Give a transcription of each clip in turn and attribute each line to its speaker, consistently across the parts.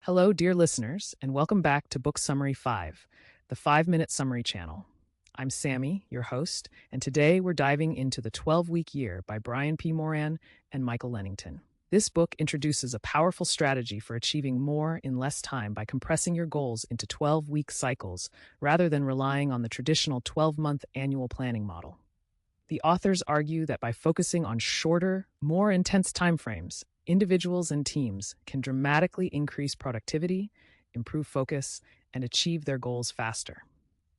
Speaker 1: Hello, dear listeners, and welcome back to Book Summary 5, the 5-Minute Summary Channel. I'm Sammy, your host, and today we're diving into The 12-Week Year by BrianPMoran and Michael Lennington. This book introduces a powerful strategy for achieving more in less time by compressing your goals into 12-week cycles rather than relying on the traditional 12-month annual planning model. The authors argue that by focusing on shorter, more intense timeframes, individuals and teams can dramatically increase productivity, improve focus, and achieve their goals faster.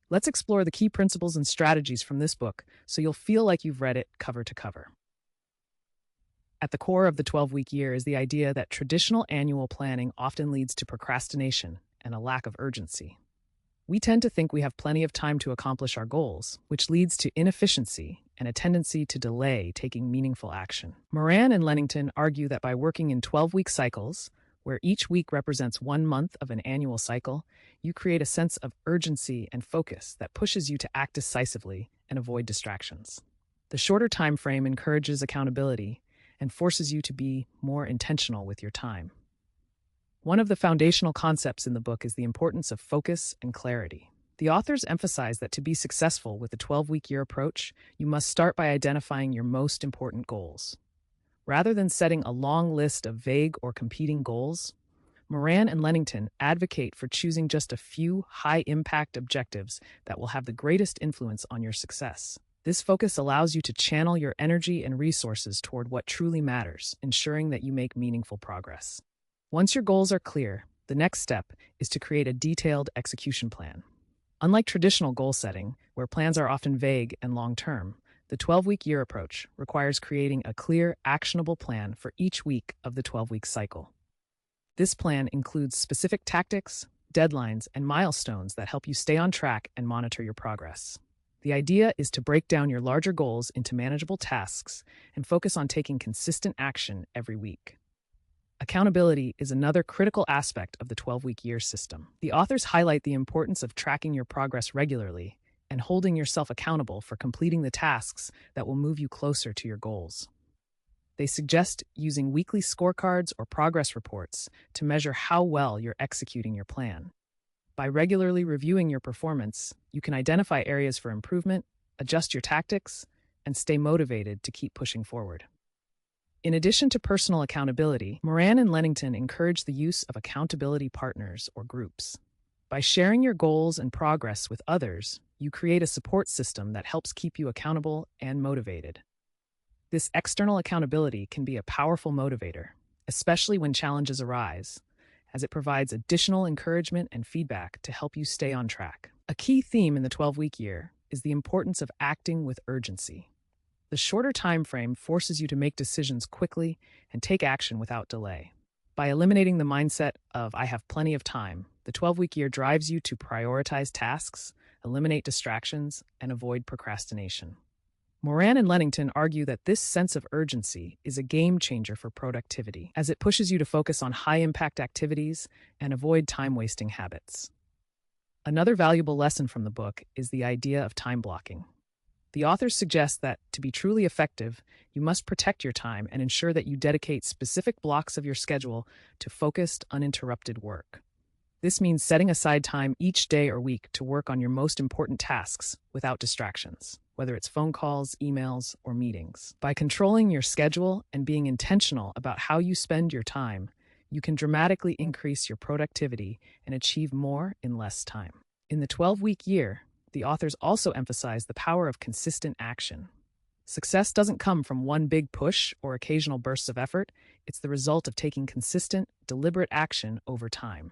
Speaker 1: Let's explore the key principles and strategies from this book so you'll feel like you've read it cover to cover. At the core of the 12-week year is the idea that traditional annual planning often leads to procrastination and a lack of urgency. We tend to think we have plenty of time to accomplish our goals, which leads to inefficiency and a tendency to delay taking meaningful action. Moran and Lennington argue that by working in 12-week cycles, where each week represents 1 month of an annual cycle, you create a sense of urgency and focus that pushes you to act decisively and avoid distractions. The shorter time frame encourages accountability and forces you to be more intentional with your time. One of the foundational concepts in the book is the importance of focus and clarity. The authors emphasize that to be successful with the 12-week year approach, you must start by identifying your most important goals. Rather than setting a long list of vague or competing goals, Moran and Lennington advocate for choosing just a few high-impact objectives that will have the greatest influence on your success. This focus allows you to channel your energy and resources toward what truly matters, ensuring that you make meaningful progress. Once your goals are clear, the next step is to create a detailed execution plan. Unlike traditional goal setting, where plans are often vague and long-term, the 12-week year approach requires creating a clear, actionable plan for each week of the 12-week cycle. This plan includes specific tactics, deadlines, and milestones that help you stay on track and monitor your progress. The idea is to break down your larger goals into manageable tasks and focus on taking consistent action every week. Accountability is another critical aspect of the 12-week year system. The authors highlight the importance of tracking your progress regularly and holding yourself accountable for completing the tasks that will move you closer to your goals. They suggest using weekly scorecards or progress reports to measure how well you're executing your plan. By regularly reviewing your performance, you can identify areas for improvement, adjust your tactics, and stay motivated to keep pushing forward. In addition to personal accountability, Moran and Lennington encourage the use of accountability partners or groups. By sharing your goals and progress with others, you create a support system that helps keep you accountable and motivated. This external accountability can be a powerful motivator, especially when challenges arise, as it provides additional encouragement and feedback to help you stay on track. A key theme in the 12-week year is the importance of acting with urgency. The shorter time frame forces you to make decisions quickly and take action without delay. By eliminating the mindset of "I have plenty of time," the 12-week year drives you to prioritize tasks, eliminate distractions, and avoid procrastination. Moran and Lennington argue that this sense of urgency is a game changer for productivity, as it pushes you to focus on high-impact activities and avoid time-wasting habits. Another valuable lesson from the book is the idea of time blocking. The authors suggest that, to be truly effective, you must protect your time and ensure that you dedicate specific blocks of your schedule to focused, uninterrupted work. This means setting aside time each day or week to work on your most important tasks without distractions, whether it's phone calls, emails, or meetings. By controlling your schedule and being intentional about how you spend your time, you can dramatically increase your productivity and achieve more in less time. In the 12-week year, the authors also emphasize the power of consistent action. Success doesn't come from one big push or occasional bursts of effort. It's the result of taking consistent, deliberate action over time.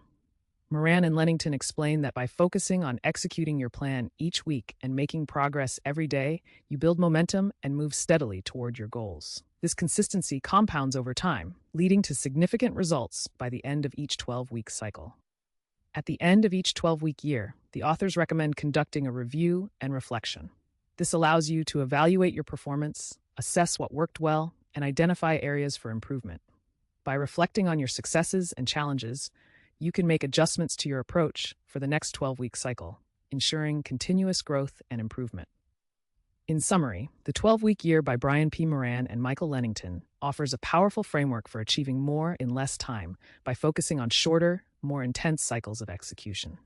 Speaker 1: Moran and Lennington explain that by focusing on executing your plan each week and making progress every day, you build momentum and move steadily toward your goals. This consistency compounds over time, leading to significant results by the end of each 12-week cycle. At the end of each 12-week year, the authors recommend conducting a review and reflection. This allows you to evaluate your performance, assess what worked well, and identify areas for improvement. By reflecting on your successes and challenges, you can make adjustments to your approach for the next 12-week cycle, ensuring continuous growth and improvement. In summary, The 12-Week Year by BrianPMoran and Michael Lennington offers a powerful framework for achieving more in less time by focusing on shorter, more intense cycles of execution.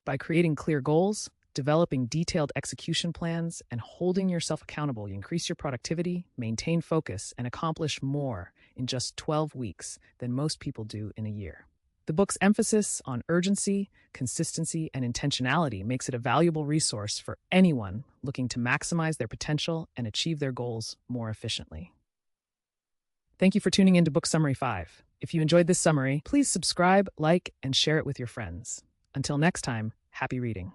Speaker 1: By creating clear goals, developing detailed execution plans, and holding yourself accountable, you increase your productivity, maintain focus, and accomplish more in just 12 weeks than most people do in a year. The book's emphasis on urgency, consistency, and intentionality makes it a valuable resource for anyone looking to maximize their potential and achieve their goals more efficiently. Thank you for tuning in to Book Summary 5. If you enjoyed this summary, please subscribe, like, and share it with your friends. Until next time, happy reading.